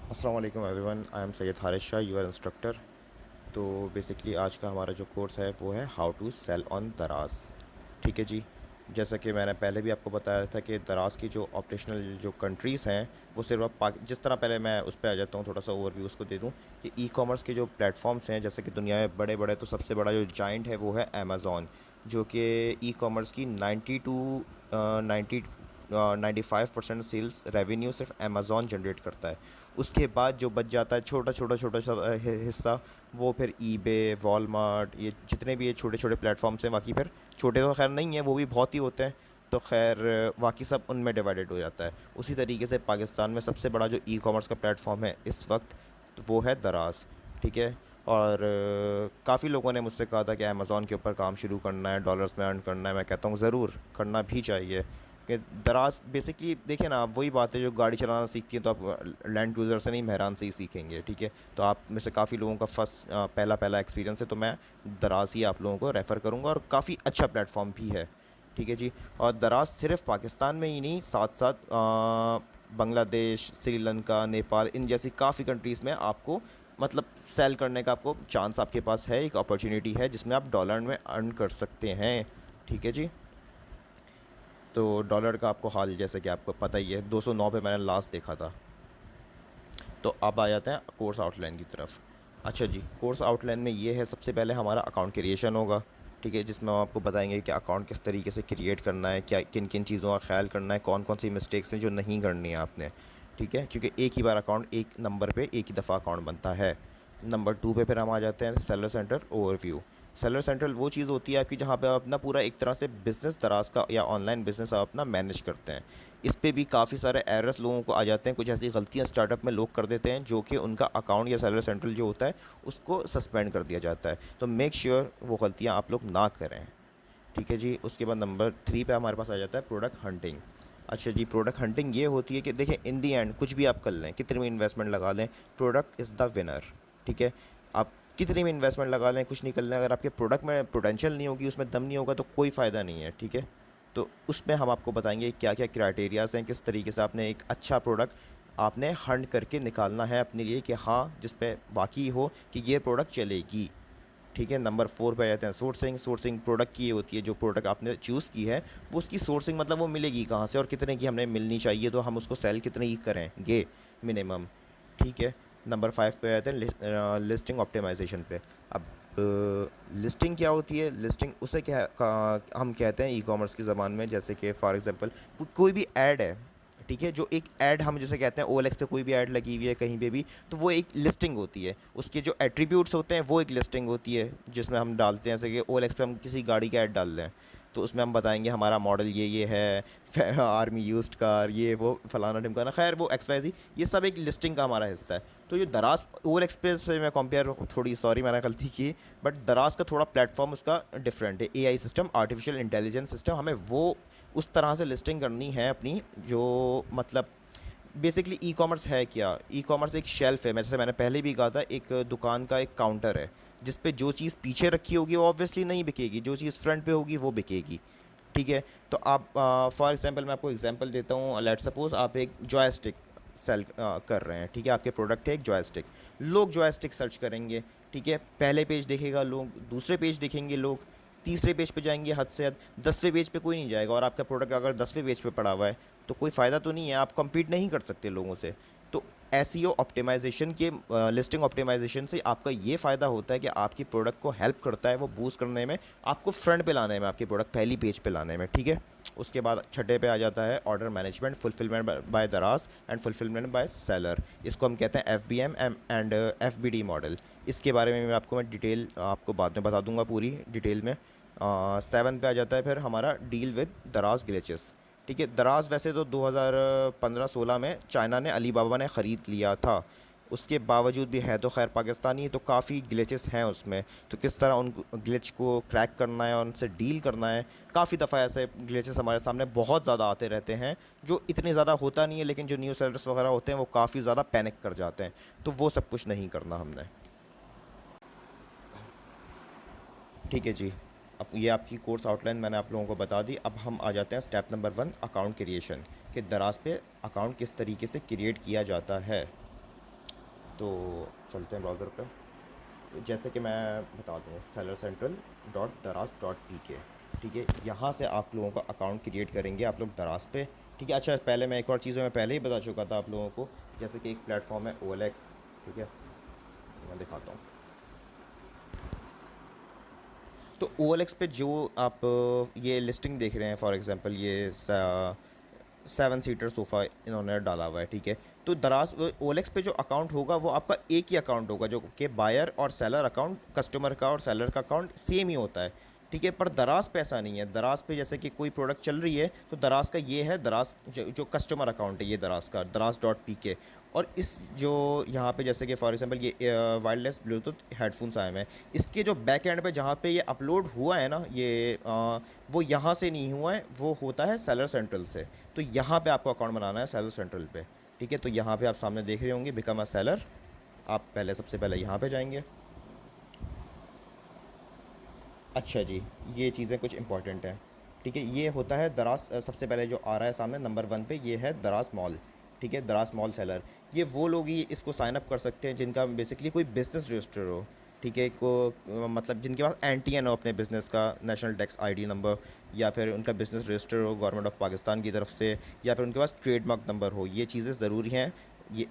अस्सलाम वालेकुम everyone, I am Syed Haris Shah, your instructor. तो बेसिकली आज का हमारा जो कोर्स है वो है हाउ टू सेल ऑन दराज। ठीक है जी। जैसा कि मैंने पहले भी आपको बताया था कि दराज की जो ऑपरेशनल जो कंट्रीज़ हैं वो सिर्फ अब जिस तरह पहले मैं उस पर आ जाता हूँ, थोड़ा सा ओवरव्यू उसको दे दूँ कि ई कॉमर्स के जो प्लेटफॉर्म्स हैं, जैसे कि दुनिया में बड़े बड़े, तो सबसे बड़ा जो जाइंट है वो है अमेज़ॉन, जो कि ई कॉमर्स की 95% सेल्स रेवेन्यू सिर्फ अमेज़ॉन जनरेट करता है। उसके बाद जो बच जाता है छोटा छोटा छोटा छोटा हिस्सा, वो फिर ईबे, वॉलमार्ट, ये जितने भी ये छोटे छोटे प्लेटफॉर्म्स हैं, बाकी फिर छोटे तो खैर नहीं हैं, वो भी बहुत ही होते हैं, तो खैर बाकी सब उनमें डिवाइडेड हो जाता है। उसी तरीके से पाकिस्तान में सबसे बड़ा जो ई कॉमर्स का प्लेटफॉर्म है इस वक्त, तो वो है दराज। ठीक है। और काफ़ी लोगों ने मुझसे कहा था कि अमेज़ॉन के ऊपर काम शुरू करना है, डॉलर्स में अर्न करना है। मैं कहता हूँ ज़रूर करना भी चाहिए कि दराज बेसिकली देखिए ना, आप वही बात है, जो गाड़ी चलाना सीखती हैं तो आप लैंड क्रूज़र से नहीं, मेहरान से ही सीखेंगे। ठीक है। तो आप में से काफ़ी लोगों का पहला पहला एक्सपीरियंस है, तो मैं दराज ही आप लोगों को रेफ़र करूँगा, और काफ़ी अच्छा प्लेटफॉर्म भी है। ठीक है जी। और दराज सिर्फ पाकिस्तान में ही नहीं, साथ साथ बांग्लादेश, श्रीलंका, नेपाल, इन जैसी काफ़ी कंट्रीज़ में आपको मतलब सेल करने का आपको चांस आपके पास है, एक अपॉर्चुनिटी है जिसमें आप डॉलर में अर्न कर सकते हैं। ठीक है जी। तो डॉलर का आपको हाल जैसे कि आपको पता ही है, 209 पे मैंने लास्ट देखा था। तो अब आ जाते हैं कोर्स आउटलाइन की तरफ। अच्छा जी, कोर्स आउटलाइन में ये है, सबसे पहले हमारा अकाउंट क्रिएशन होगा। ठीक है, जिसमें हम आपको बताएंगे कि अकाउंट किस तरीके से क्रिएट करना है, क्या किन किन चीज़ों का ख्याल करना है, कौन कौन सी मिस्टेक्स हैं जो नहीं करनी है आपने। ठीक है, क्योंकि एक ही बार अकाउंट, एक नंबर पे एक ही दफ़ा अकाउंट बनता है। नंबर 2 पे फिर हम आ जाते हैं seller centre overview. Seller central वो चीज़ होती है आपकी जहाँ पे आप अपना पूरा एक तरह से बिज़नेस दराज का या ऑनलाइन बिज़नेस आप अपना मैनेज करते हैं। इस पे भी काफ़ी सारे एरर्स लोगों को आ जाते हैं, कुछ ऐसी गलतियाँ स्टार्टअप में लोग कर देते हैं जो कि उनका अकाउंट या सेलर सेंट्रल जो होता है उसको सस्पेंड कर दिया जाता है। तो मेक श्योर वो गलतियाँ आप लोग ना करें। ठीक है जी। उसके बाद नंबर 3 पे हमारे पास आ जाता है प्रोडक्ट हंटिंग। अच्छा जी, प्रोडक्ट हंटिंग ये होती है कि देखिए, इन दी एंड कुछ भी आप कर लें, कितनी भी इन्वेस्टमेंट लगा लें, प्रोडक्ट इज़ द विनर। ठीक है। आप कितनी भी इन्वेस्टमेंट लगा लें, कुछ नहीं कर लें, अगर आपके प्रोडक्ट में पोटेंशियल नहीं होगी, उसमें दम नहीं होगा, तो कोई फ़ायदा नहीं है। ठीक है। तो उसमें हम आपको बताएंगे क्या क्या क्राइटेरियाज़ हैं, किस तरीके से आपने एक अच्छा प्रोडक्ट आपने हंट करके निकालना है अपने लिए, कि हाँ जिस पे वाकई हो कि ये प्रोडक्ट चलेगी। ठीक है। नंबर 4 पे आ जाते हैं सोर्सिंग। सोर्सिंग प्रोडक्ट की ये होती है, जो प्रोडक्ट आपने चूज़ की है वो उसकी सोर्सिंग मतलब वो मिलेगी कहाँ से और कितने की हमें मिलनी चाहिए, तो हम उसको सेल कितने की करेंगे मिनिमम। ठीक है। नंबर 5 पे आते हैं लिस्टिंग ऑप्टिमाइजेशन पे। अब लिस्टिंग क्या होती है? लिस्टिंग उसे हम कहते हैं ई कॉमर्स की ज़बान में, जैसे कि फॉर एग्जांपल कोई भी ऐड है। ठीक है, जो एक ऐड हम जैसे कहते हैं OLX पे कोई भी ऐड लगी हुई है कहीं पे भी, तो वो एक लिस्टिंग होती है। उसके जो एट्रीब्यूट्स होते हैं वो एक लिस्टिंग होती है, जिसमें हम डालते हैं, जैसे कि OLX पे हम किसी गाड़ी का ऐड डाल दें, तो उसमें हम बताएंगे हमारा मॉडल ये है, आर्मी यूज्ड कार, ये वो फलाना ढिमकाना, खैर वो XYZ, ये सब एक लिस्टिंग का हमारा हिस्सा है। तो ये दराज OLX पे से मैं कंपेयर, थोड़ी सॉरी मैंने गलती की, बट दराज का थोड़ा प्लेटफॉर्म उसका डिफरेंट है। AI system, artificial intelligence system, हमें वो उस तरह से लिस्टिंग करनी है अपनी, जो मतलब बेसिकली ई कॉमर्स है क्या? ई कॉमर्स एक शेल्फ है, जैसे मैंने पहले भी कहा था, एक दुकान का एक काउंटर है जिस पे जो चीज़ पीछे रखी होगी वो ऑब्वियसली नहीं बिकेगी, जो चीज़ फ्रंट पे होगी वो बिकेगी। ठीक है। तो आप फॉर एग्जांपल, मैं आपको एग्जांपल देता हूँ, लेट सपोज आप एक जॉयस्टिक सेल कर रहे हैं। ठीक है, आपके प्रोडक्ट है एक जॉयस्टिक, लोग जॉयस्टिक सर्च करेंगे। ठीक है, पहले पेज देखेगा लोग, दूसरे पेज देखेंगे लोग, तीसरे पेज पे जाएंगे, हद से हद 10वें पेज पे कोई नहीं जाएगा, और आपका प्रोडक्ट अगर 10वें पेज पे पड़ा हुआ है तो कोई फ़ायदा तो नहीं है, आप compete नहीं कर सकते लोगों से। तो SEO ऑप्टिमाइजेशन के, लिस्टिंग ऑप्टिमाइजेशन से आपका ये फ़ायदा होता है कि आपकी प्रोडक्ट को हेल्प करता है वो बूस्ट करने में, आपको फ्रंट पे लाने में, आपकी प्रोडक्ट पहली पेज पे लाने में। ठीक है। उसके बाद छठे पे आ जाता है ऑर्डर मैनेजमेंट, फुलफिलमेंट बाय दराज एंड फुलफिलमेंट बाय सेलर। इसको हम कहते हैं FBM एंड FBD मॉडल। इसके बारे में मैं डिटेल आपको बाद में बता दूंगा पूरी डिटेल में। 7 पे आ जाता है फिर हमारा डील विद दराज ग्लिचेस। ठीक है, दराज वैसे तो 2015-16 में चाइना ने, अली बाबा ने ख़रीद लिया था, उसके बावजूद भी है तो खैर पाकिस्तानी, तो काफ़ी ग्लिचेस हैं उसमें। तो किस तरह उन ग्लिच को क्रैक करना है और उनसे डील करना है, काफ़ी दफ़ा ऐसे ग्लिचेस हमारे सामने बहुत ज़्यादा आते रहते हैं, जो इतने ज़्यादा होता नहीं है, लेकिन जो न्यू सेलर्स वगैरह होते हैं वो काफ़ी ज़्यादा पैनिक कर जाते हैं। तो वो सब कुछ नहीं करना हमने। ठीक है जी। अब ये आपकी कोर्स आउटलाइन मैंने आप लोगों को बता दी। अब हम आ जाते हैं स्टेप नंबर 1, अकाउंट क्रिएशन, कि दराज पे अकाउंट किस तरीके से क्रिएट किया जाता है। तो चलते हैं ब्राउज़र पे। तो जैसे कि मैं बता दूँ, सेलर सेंट्रल डॉट दराज डॉट पी के, ठीक है, यहाँ से आप लोगों का अकाउंट क्रिएट करेंगे आप लोग दराज पे। ठीक है, अच्छा पहले मैं एक और चीज़ मैं पहले ही बता चुका था आप लोगों को, जैसे कि एक प्लेटफॉर्म है OLX। ठीक है, मैं दिखाता हूँ। तो OLX पे जो आप ये लिस्टिंग देख रहे हैं, फॉर एग्जांपल ये 7 सीटर सोफ़ा इन्होंने डाला हुआ है। ठीक है, तो दराज OLX पे जो अकाउंट होगा वो आपका एक ही अकाउंट होगा, जो कि बायर और सेलर अकाउंट, कस्टमर का और सेलर का अकाउंट सेम ही होता है। ठीक है, पर दराज पे ऐसा नहीं है। दराज पे जैसे कि कोई प्रोडक्ट चल रही है तो दराज का ये है, दराज जो कस्टमर अकाउंट है ये दराज का, दराज डॉट पी के। और इस जो यहाँ पे जैसे कि फॉर एग्जांपल ये वायरलेस ब्लूटूथ हेडफोन्स आए हुए हैं, इसके जो बैक एंड पे जहाँ पे ये अपलोड हुआ है ना, ये वो यहाँ से नहीं हुआ है, वो होता है सेलर सेंट्रल से। तो यहाँ पे आपको अकाउंट बनाना है सेलर सेंट्रल पे। ठीक है, तो यहाँ पे आप सामने देख रहे होंगे बिकम अ सेलर। आप पहले सबसे पहले यहाँ पे जाएंगे। अच्छा जी, ये चीज़ें कुछ इंपॉर्टेंट हैं। ठीक है, ये होता है दराज, सबसे पहले जो आ रहा है सामने नंबर 1 पे, ये है दराज मॉल। ठीक है, दराज मॉल सेलर। ये वो लोग ही इसको साइन अप कर सकते हैं जिनका बेसिकली कोई बिजनेस रजिस्टर हो। ठीक है, मतलब जिनके पास एनटीएन हो अपने बिज़नेस का, नेशनल टैक्स आईडी नंबर, या फिर उनका बिज़नेस रजिस्टर हो गवर्नमेंट ऑफ पाकिस्तान की तरफ से, या फिर उनके पास ट्रेडमार्क नंबर हो। ये चीज़ें ज़रूरी हैं ये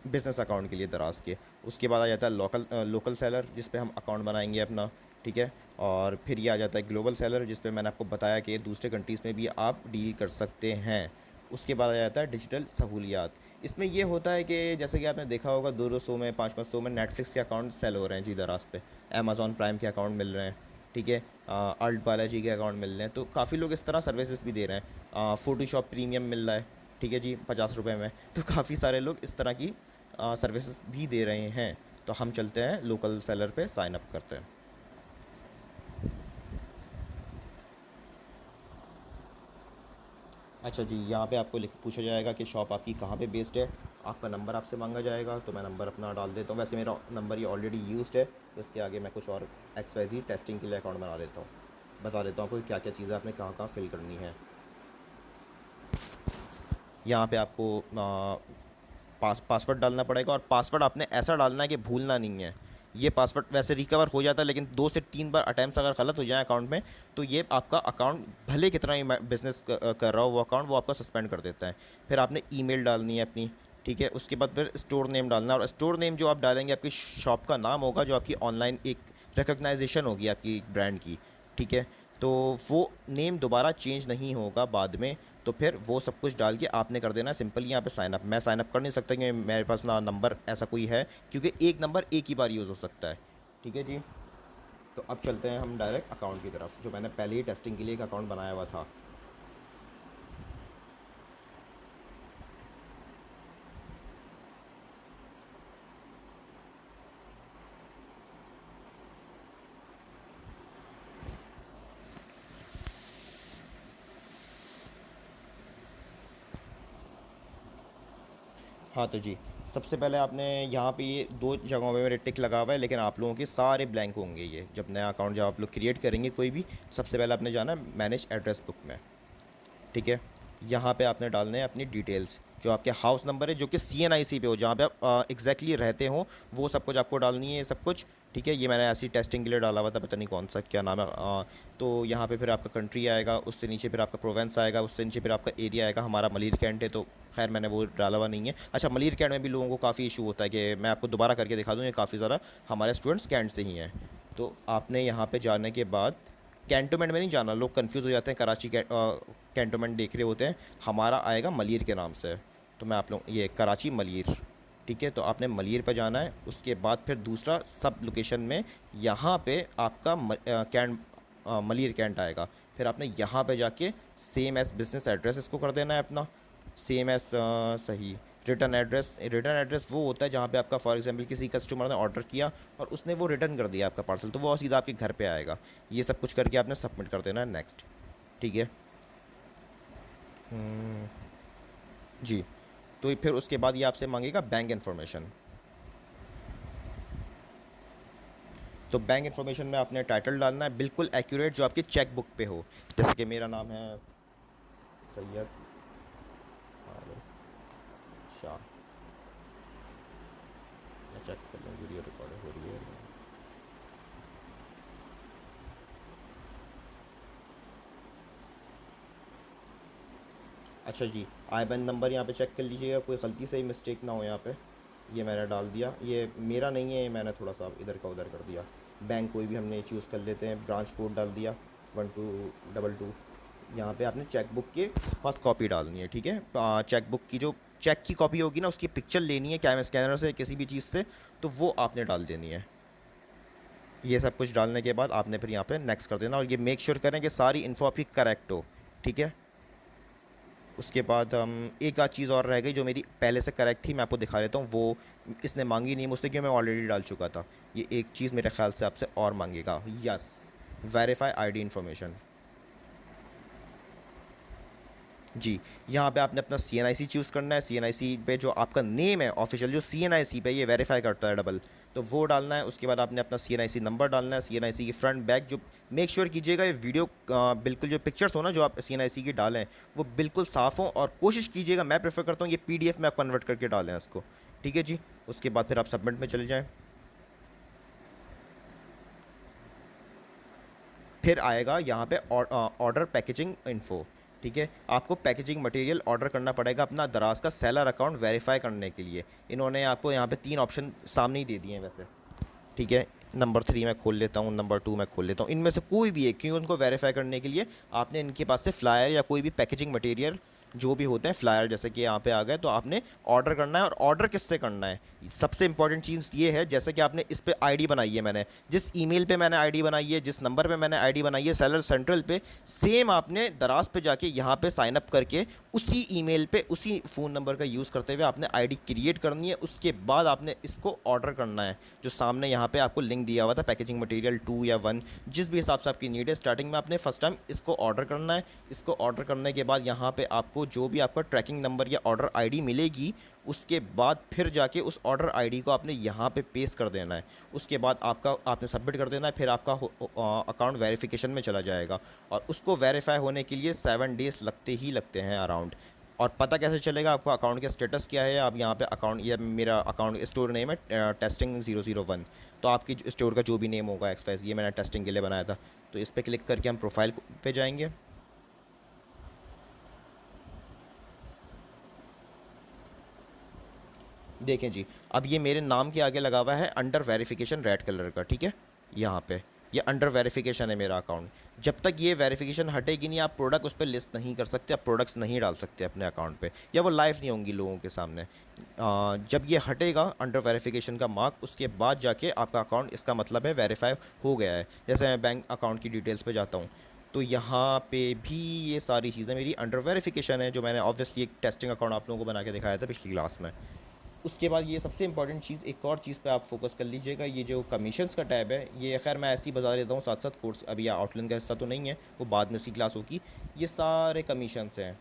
बिज़नेस अकाउंट के लिए दराज के। उसके बाद आ जाता है लोकल सेलर, जिस पे हम अकाउंट बनाएंगे अपना। ठीक है, और फिर ये आ जाता है ग्लोबल सेलर, जिस पे मैंने आपको बताया कि दूसरे कंट्रीज़ में भी आप डील कर सकते हैं। उसके बाद आ जाता है डिजिटल सहूलियात। इसमें ये होता है कि जैसे कि आपने देखा होगा, 200 में 500 में नेटफ्लिक्स के अकाउंट सेल हो रहे हैं जी दराज पे। अमेज़ॉन प्राइम के अकाउंट मिल रहे हैं। ठीक है, अल्ट बालाजी के अकाउंट मिल रहे हैं। तो काफ़ी लोग इस तरह सर्विसेज भी दे रहे हैं। फ़ोटोशॉप प्रीमियम मिल रहा है, ठीक है जी, 50 रुपये में। तो काफ़ी सारे लोग इस तरह की सर्विसेज भी दे रहे हैं। तो हम चलते हैं लोकल सेलर पे साइन अप करते हैं। अच्छा जी, यहाँ पे आपको लिख पूछा जाएगा कि शॉप आपकी कहाँ पे बेस्ड है। आपका नंबर आपसे मांगा जाएगा, तो मैं नंबर अपना डाल देता हूँ। वैसे मेरा नंबर ये ऑलरेडी यूज्ड है, तो इसके आगे मैं कुछ और XYZ टेस्टिंग के लिए अकाउंट बना देता हूँ। बता देता हूँ आपको क्या क्या चीज़ें आपने कहाँ कहाँ फिल करनी है। यहाँ पे आपको पासवर्ड डालना पड़ेगा, और पासवर्ड आपने ऐसा डालना है कि भूलना नहीं है। ये पासवर्ड वैसे रिकवर हो जाता है, लेकिन 2 से 3 बार अटैम्प्ट अगर गलत हो जाए अकाउंट में, तो ये आपका अकाउंट भले कितना ही बिजनेस कर रहा हो वो अकाउंट, वो आपका सस्पेंड कर देता है। फिर आपने ईमेल डालनी है अपनी। ठीक है, उसके बाद फिर स्टोर नेम डालना है, और स्टोर नेम जो आप डालेंगे आपकी शॉप का नाम होगा, जो आपकी ऑनलाइन एक रिकग्नाइजेशन होगी आपकी ब्रांड की। ठीक है, तो वो नेम दोबारा चेंज नहीं होगा बाद में। तो फिर वो सब कुछ डाल के आपने कर देना है सिंपली यहाँ पे साइन अप। मैं साइन अप कर नहीं सकता क्योंकि मेरे पास ना नंबर ऐसा कोई है, क्योंकि एक नंबर एक ही बार यूज़ हो सकता है। ठीक है जी, तो अब चलते हैं हम डायरेक्ट अकाउंट की तरफ, जो मैंने पहले ही टेस्टिंग के लिए एक अकाउंट बनाया हुआ था। हाँ, तो जी, सबसे पहले आपने यहाँ पे ये 2 जगहों पे मेरे टिक लगा हुआ है, लेकिन आप लोगों के सारे ब्लैंक होंगे। ये जब नया अकाउंट जब आप लोग क्रिएट करेंगे कोई भी, सबसे पहले आपने जाना है मैनेज एड्रेस बुक में। ठीक है, यहाँ पे आपने डालने हैं अपनी डिटेल्स, जो आपके हाउस नंबर है, जो कि CNIC पे हो, जहाँ पे आप एग्जैक्टली रहते हो, वो सब कुछ आपको डालनी है, ये सब कुछ। ठीक है, ये मैंने ऐसी टेस्टिंग के लिए डाला हुआ था, पता नहीं कौन सा क्या नाम है। तो यहाँ पे फिर आपका कंट्री आएगा, उससे नीचे फिर आपका प्रोवेंस आएगा, उससे नीचे फिर आपका एरिया आएगा। हमारा मलिर कैंट है, तो खैर मैंने वो डाला हुआ नहीं है। अच्छा, मलिर कैंट में भी लोगों को काफ़ी इशू होता है, कि मैं आपको दोबारा करके दिखा दूँ, ये काफ़ी ज़्यादा हमारे स्टूडेंट्स कैंट से ही हैं। तो आपने यहाँ पे जाने के बाद कैंटोमेंट में नहीं जाना, लोग कंफ्यूज हो जाते हैं, कराची कैंटोमेंट देख रहे होते हैं। हमारा आएगा मलिर के नाम से, तो मैं आप लोग ये कराची मलिर। ठीक है, तो आपने मलिर पर जाना है। उसके बाद फिर दूसरा सब लोकेशन में यहाँ पे आपका मलिर कैंट आएगा। फिर आपने यहाँ पे जाके सेम एज बिजनेस एड्रेस इसको कर देना है अपना, सेम एज सही रिटर्न एड्रेस वो होता है जहाँ पे आपका फॉर एग्जांपल किसी कस्टमर ने ऑर्डर किया और उसने वो रिटर्न कर दिया आपका पार्सल, तो वो सीधा आपके घर पे आएगा। ये सब कुछ करके आपने सबमिट कर देना है नेक्स्ट। ठीक है। हम्म, जी, तो फिर उसके बाद ये आपसे मांगेगा बैंक इन्फॉर्मेशन। तो बैंक इन्फॉर्मेशन में आपने टाइटल डालना है बिल्कुल एक्यूरेट, जो आपकी चेक बुक पे हो। जैसे कि मेरा नाम है सैयद हारिस शाह। मैं चेक कर लूँ वीडियो रिकॉर्ड हो रही है। अच्छा जी, आईबैन नंबर यहाँ पे चेक कर लीजिएगा, कोई गलती से ही मिस्टेक ना हो यहाँ पे। ये मैंने डाल दिया, ये मेरा नहीं है, ये मैंने थोड़ा सा इधर का उधर कर दिया। बैंक कोई भी हमने चूज़ कर लेते हैं, ब्रांच कोड डाल दिया 1222। यहाँ पे आपने चेक बुक की फर्स्ट कॉपी डालनी है, ठीक है। चेक बुक की जो चेक की कॉपी होगी ना, उसकी पिक्चर लेनी है कैमरा स्कैनर से, किसी भी चीज़ से, तो वो आपने डाल देनी है। ये सब कुछ डालने के बाद आपने फिर यहाँ पे नेक्स्ट कर देना, और ये मेक श्योर करें कि सारी इन्फो आपकी करेक्ट हो, ठीक है। उसके बाद एक आध चीज़ और रह गई जो मेरी पहले से करेक्ट थी, मैं आपको दिखा देता हूँ। वो इसने मांगी नहीं मुझसे, क्योंकि मैं ऑलरेडी डाल चुका था। ये एक चीज़ मेरे ख्याल से आपसे और मांगेगा, यस, वेरीफाई आईडी इन्फॉर्मेशन। जी, यहाँ पे आपने अपना सीएनआईसी चूज़ करना है। सीएनआईसी पे जो आपका नेम है ऑफिशियल, जो सीएनआईसी पे ये वेरीफाई करता है डबल, तो वो डालना है। उसके बाद आपने अपना सीएनआईसी नंबर डालना है, सीएनआईसी की फ्रंट बैक। जो मेक श्योर कीजिएगा ये वीडियो बिल्कुल, जो पिक्चर्स हो ना जो आप सीएनआईसी की डालें, वो बिल्कुल साफ़ हो, और कोशिश कीजिएगा, मैं प्रेफर करता हूँ ये पीडीएफ में आप कन्वर्ट करके डालें इसको, ठीक है जी। उसके बाद फिर आप सबमिट में चले जाएँ। फिर आएगा यहाँ पे ऑर्डर पैकेजिंग इन्फो, ठीक है। आपको पैकेजिंग मटेरियल ऑर्डर करना पड़ेगा अपना दराज का सेलर अकाउंट वेरीफाई करने के लिए। इन्होंने आपको यहाँ पे 3 ऑप्शन सामने ही दे दिए हैं वैसे, ठीक है। नंबर 3 मैं खोल लेता हूँ, नंबर 2 मैं खोल लेता हूँ। इनमें से कोई भी एक, क्योंकि उनको वेरीफाई करने के लिए आपने इनके पास से फ्लायर या कोई भी पैकेजिंग मटेरियल जो भी होते हैं, फ्लायर जैसे कि यहाँ पे आ गए, तो आपने ऑर्डर करना है। और ऑर्डर किससे करना है, सबसे इंपॉर्टेंट चीज़ ये है, जैसे कि आपने इस पे आईडी बनाई है, मैंने जिस ईमेल पे मैंने आईडी बनाई है, जिस नंबर पे मैंने आईडी बनाई है सेलर सेंट्रल पे, सेम आपने दराज पे जाके यहाँ पे साइन अप करके उसी ईमेल पे उसी फ़ोन नंबर का यूज़ करते हुए आपने आईडी क्रिएट करनी है। उसके बाद आपने इसको ऑर्डर करना है, जो सामने यहाँ पे आपको लिंक दिया हुआ था, पैकेजिंग मटेरियल 2 या 1, जिस भी हिसाब से आपकी नीड है। स्टार्टिंग में आपने फर्स्ट टाइम इसको ऑर्डर करना है। इसको ऑर्डर करने के बाद यहाँ पे आपको जो भी आपका ट्रैकिंग नंबर या ऑर्डर आईडी मिलेगी, उसके बाद फिर जाके उस ऑर्डर आईडी को आपने यहाँ पे पेस्ट कर देना है। उसके बाद आपका आपने सबमिट कर देना है, फिर आपका अकाउंट वेरिफिकेशन में चला जाएगा। और उसको वेरीफाई होने के लिए 7 डेज़ लगते ही लगते हैं अराउंड। और पता कैसे चलेगा आपका अकाउंट का स्टेटस क्या है। आप यहाँ पे अकाउंट, ये मेरा अकाउंट स्टोर नेम है टेस्टिंग 001, तो आपकी स्टोर का जो भी नेम होगा एक्सवाइज, ये मैंने टेस्टिंग के लिए बनाया था। तो इस पर क्लिक करके हम प्रोफाइल पे जाएंगे। देखें जी, अब ये मेरे नाम के आगे लगा हुआ है अंडर वेरिफिकेशन रेड कलर का, ठीक है। यहाँ पे ये अंडर वेरिफिकेशन है मेरा अकाउंट। जब तक ये वेरिफिकेशन हटेगी नहीं, आप प्रोडक्ट उस पर लिस्ट नहीं कर सकते, आप प्रोडक्ट्स नहीं डाल सकते अपने अकाउंट पे, या वो लाइव नहीं होंगी लोगों के सामने। जब ये हटेगा अंडर वेरिफिकेशन का मार्क, उसके बाद जाके आपका अकाउंट, इसका मतलब है वेरीफाई हो गया है। जैसे मैं बैंक अकाउंट की डिटेल्स पे जाता हूँ, तो यहाँ पे भी ये सारी चीज़ें मेरी अंडर वेरिफिकेशन है, जो मैंने ऑब्वियसली एक टेस्टिंग अकाउंट आप लोगों को बना के दिखाया था पिछली क्लास में। उसके बाद ये सबसे इंपॉर्टेंट चीज़, एक और चीज़ पे आप फोकस कर लीजिएगा, ये जो कमीशंस का टैब है, ये खैर मैं ऐसे ही बता देता हूँ साथ साथ, कोर्स अभी आउटलाइन का हिस्सा तो नहीं है, वो बाद में उसकी क्लास होगी। ये सारे कमीशंस हैं।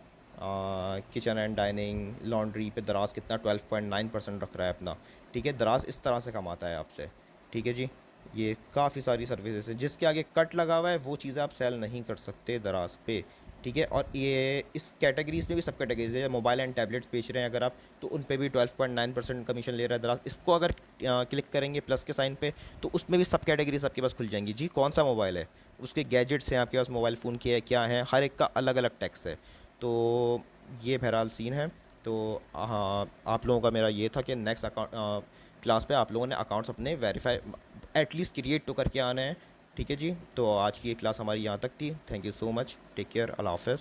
किचन एंड डाइनिंग, लॉन्ड्री पे दराज कितना 12.9% रख रहा है अपना, ठीक है। दराज इस तरह से कमाता है आपसे, ठीक है जी। ये काफ़ी सारी सर्विसेज है, जिसके आगे कट लगा हुआ है वो चीज़ें आप सेल नहीं कर सकते दराज पे, ठीक है। और ये इस कैटेगरीज में भी सब कैटेगरीज है, मोबाइल एंड टैबलेट्स बेच रहे हैं अगर आप, तो उन पे भी 12.9% कमीशन ले रहा है दराज। इसको अगर क्लिक करेंगे प्लस के साइन पे, तो उसमें भी सब कैटेगरीज आपके पास खुल जाएंगी जी। कौन सा मोबाइल है, उसके गैजेट्स हैं आपके पास, मोबाइल फ़ोन के क्या है, हर एक का अलग अलग टैक्स है। तो ये बहरहाल सीन है। तो हाँ, आप लोगों का मेरा ये था कि नेक्स्ट अकाउंट क्लास पे आप लोगों ने अकाउंट्स अपने वेरीफाई एटलीस्ट क्रिएट तो करके आने हैं, ठीक है जी। तो आज की ये क्लास हमारी यहाँ तक थी। Thank you so much, take care, अल्लाह हाफ़िज़।